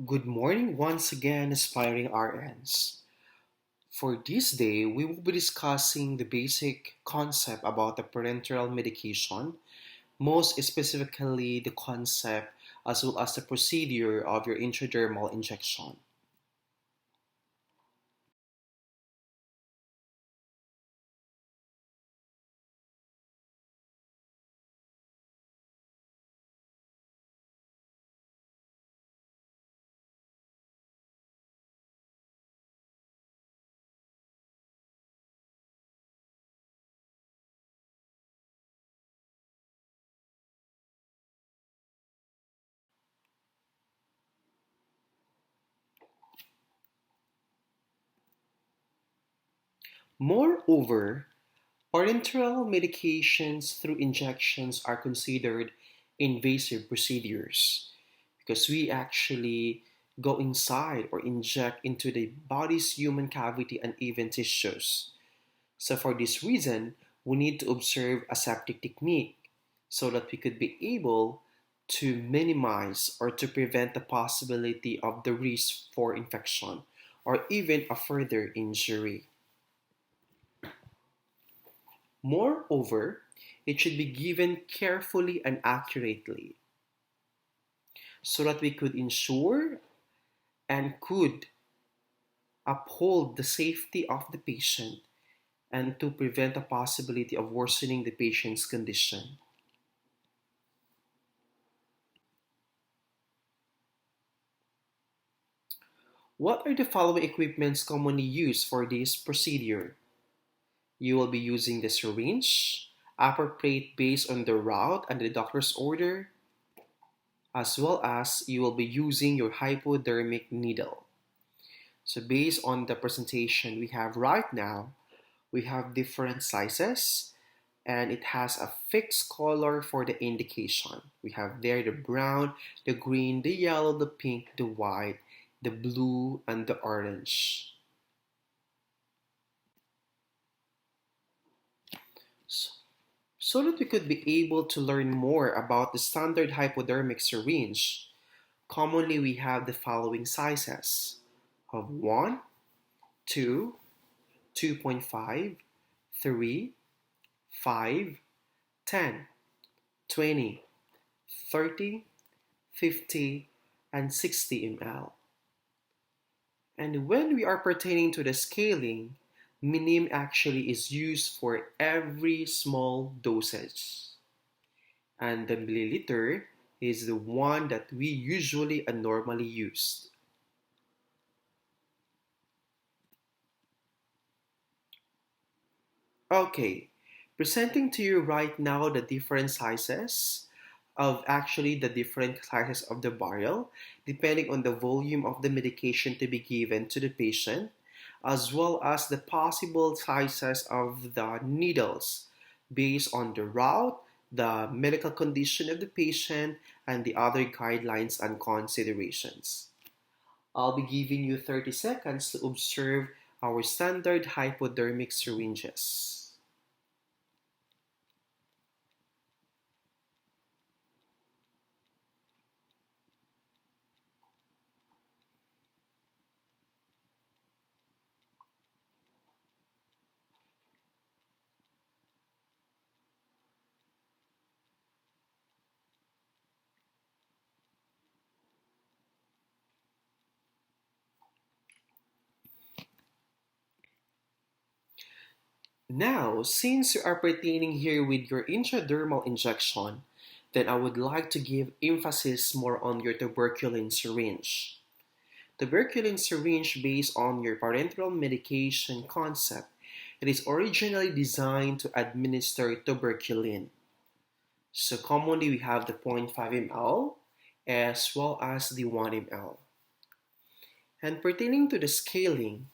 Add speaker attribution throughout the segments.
Speaker 1: Good morning once again, aspiring RNs. For this day, we will be discussing the basic concept about the parenteral medication, most specifically the concept as well as the procedure of your intradermal injection. Moreover, parenteral medications through injections are considered invasive procedures because we actually go inside or inject into the body's human cavity and even tissues. So for this reason, we need to observe aseptic technique so that we could be able to minimize or to prevent the possibility of the risk for infection or even a further injury. Moreover, it should be given carefully and accurately so that we could ensure and could uphold the safety of the patient and to prevent the possibility of worsening the patient's condition. What are the following equipments commonly used for this procedure? You will be using the syringe, upper plate based on the route and the doctor's order, as well as you will be using your hypodermic needle. So based on the presentation we have right now, we have different sizes and it has a fixed color for the indication. We have there the brown, the green, the yellow, the pink, the white, the blue, and the orange. So, so that we could be able to learn more about the standard hypodermic syringe, commonly we have the following sizes of 1, 2, 2.5, 3, 5, 10, 20, 30, 50, and 60 ml. And when we are pertaining to the scaling, minim actually is used for every small dosage. And the milliliter is the one that we usually and normally use. Okay, presenting to you right now the different sizes of actually the different sizes of the vial, depending on the volume of the medication to be given to the patient, as well as the possible sizes of the needles based on the route, the medical condition of the patient, and the other guidelines and considerations. I'll be giving you 30 seconds to observe our standard hypodermic syringes. Now, since you are pertaining here with your intradermal injection, then I would like to give emphasis more on your tuberculin syringe. Tuberculin syringe based on your parenteral medication concept. It is originally designed to administer tuberculin. So commonly we have the 0.5 ml as well as the 1 ml. And pertaining to the scaling,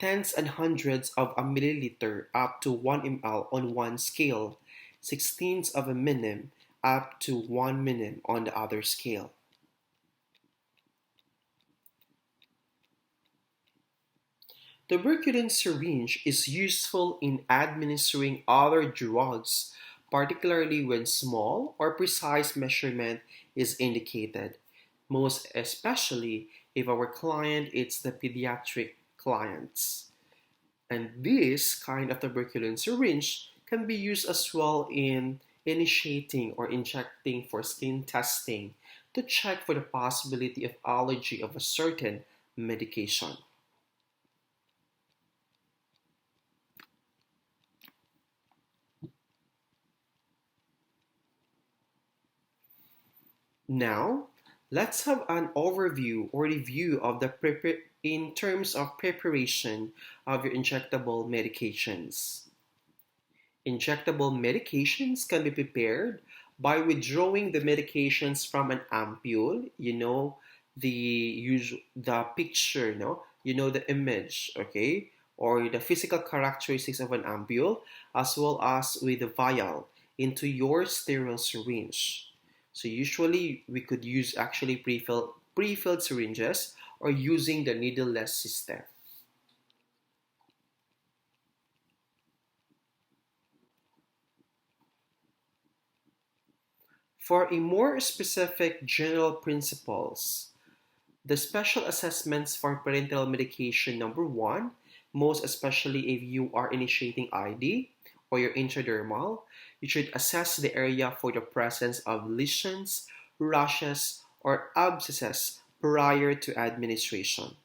Speaker 1: tens and hundreds of a milliliter up to 1 ml on one scale, sixteenths of a minim up to 1 minim on the other scale. Tuberculin syringe is useful in administering other drugs, particularly when small or precise measurement is indicated. most especially if our client is the pediatric clients. And this kind of tuberculin syringe can be used as well in initiating or injecting for skin testing to check for the possibility of allergy of a certain medication. Now, let's have an overview or review of in terms of preparation of your injectable medications. Injectable medications can be prepared by withdrawing the medications from an ampule, the picture, no? The image, okay? Or the physical characteristics of an ampule, as well as with the vial into your sterile syringe. So usually we could use actually pre-filled syringes or using the needleless system. For a more specific general principles, the special assessments for parenteral medication number one, most especially if you are initiating ID or your intradermal, you should assess the area for the presence of lesions, rashes, or abscesses prior to administration.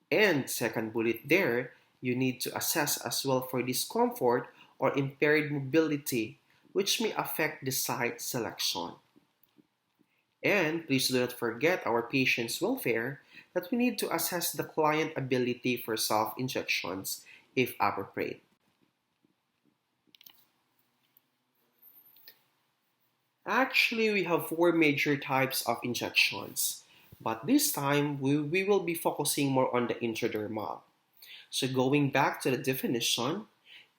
Speaker 1: And second bullet there, you need to assess as well for discomfort or impaired mobility, which may affect the site selection. And please do not forget our patient's welfare that we need to assess the client ability for self-injections if appropriate. Actually, we have four major types of injections, but this time we will be focusing more on the intradermal. So going back to the definition,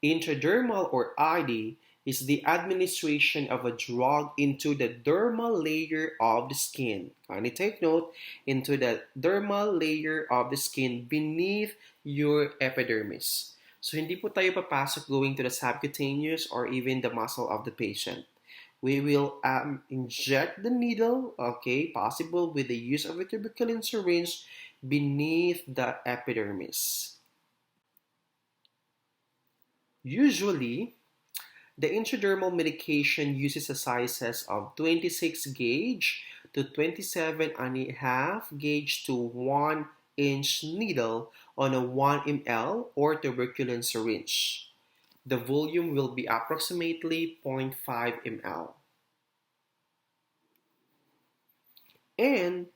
Speaker 1: intradermal or ID is the administration of a drug into the dermal layer of the skin. Kindly take note, into the dermal layer of the skin beneath your epidermis. So hindi po tayo papasok going to the subcutaneous or even the muscle of the patient. We will inject the needle, okay, possible with the use of a tuberculin syringe beneath the epidermis. Usually, the intradermal medication uses the sizes of 26 gauge to 27 and a half gauge to 1-inch needle on a 1 ml or tuberculin syringe. The volume will be approximately 0.5 ml. And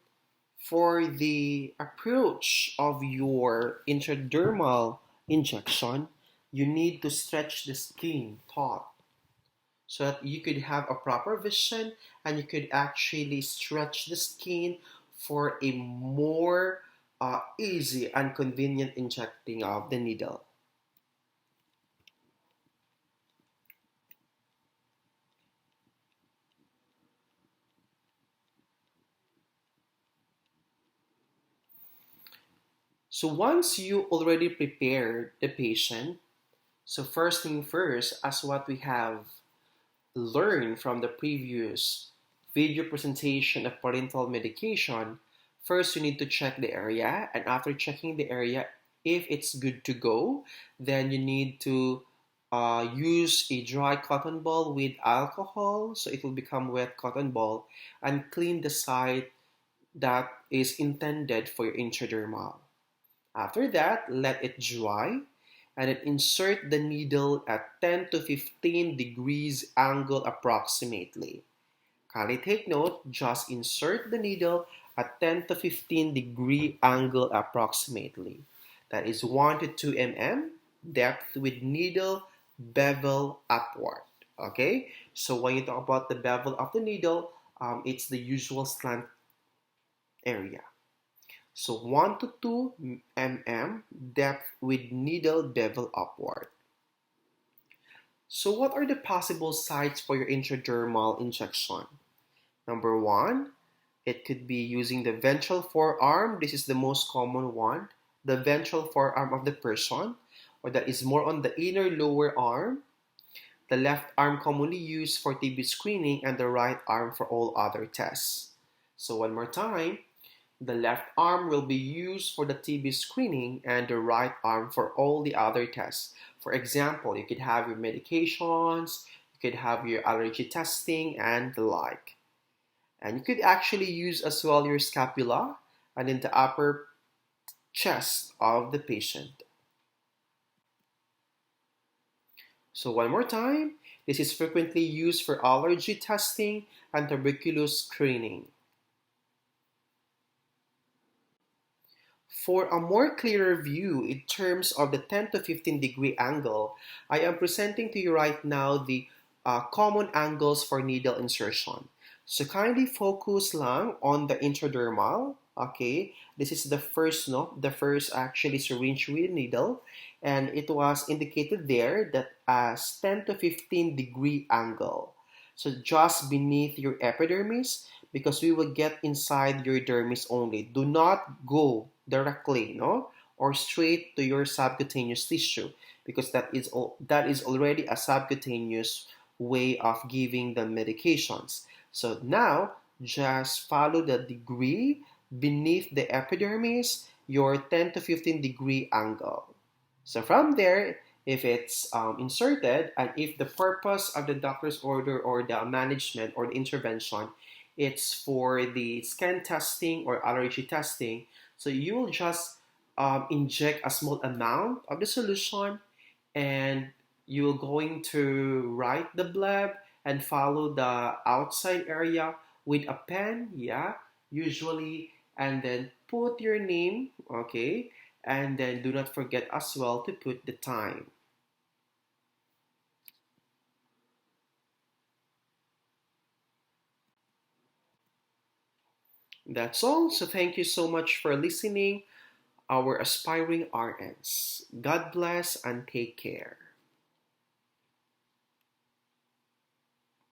Speaker 1: for the approach of your intradermal injection, you need to stretch the skin taut so that you could have a proper vision and you could actually stretch the skin for a more easy and convenient injecting of the needle. So once you already prepared the patient, so first thing first, as what we have learned from the previous video presentation of parental medication, first you need to check the area, and after checking the area, if it's good to go, then you need to use a dry cotton ball with alcohol so it will become wet cotton ball and clean the site that is intended for your intradermal. After that, let it dry and then insert the needle at 10 to 15 degrees angle approximately. Kindly take note, just insert the needle at 10 to 15-degree angle approximately. That is 1 to 2 mm depth with needle bevel upward. Okay, so when you talk about the bevel of the needle, it's the usual slant area. So 1 to 2 mm depth with needle bevel upward. So what are the possible sites for your intradermal injection? Number one, it could be using the ventral forearm. This is the most common one. The ventral forearm of the person, or that is more on the inner lower arm. The left arm commonly used for TB screening and the right arm for all other tests. So one more time, the left arm will be used for the TB screening and the right arm for all the other tests. For example, you could have your medications, you could have your allergy testing, and the like. And you could actually use as well your scapula and in the upper chest of the patient. So one more time, this is frequently used for allergy testing and tuberculosis screening. For a more clearer view in terms of the 10 to 15 degree angle, I am presenting to you right now the common angles for needle insertion. So kindly focus lang on the intradermal. Okay, this is the first, no, the first actually syringe with needle, and it was indicated there that as 10 to 15 degree angle. So just beneath your epidermis, because we will get inside your dermis only. Do not go directly, no, or straight to your subcutaneous tissue, because that is already a subcutaneous way of giving the medications. So now just follow the degree beneath the epidermis, your 10 to 15 degree angle. So from there, if it's inserted and if the purpose of the doctor's order or the management or the intervention, it's for the skin testing or allergy testing, so you will just inject a small amount of the solution, and you're going to write the bleb and follow the outside area with a pen, yeah, usually, and then put your name, okay, and then do not forget as well to put the time. That's all. So thank you so much for listening, our aspiring RNs. God bless and take care.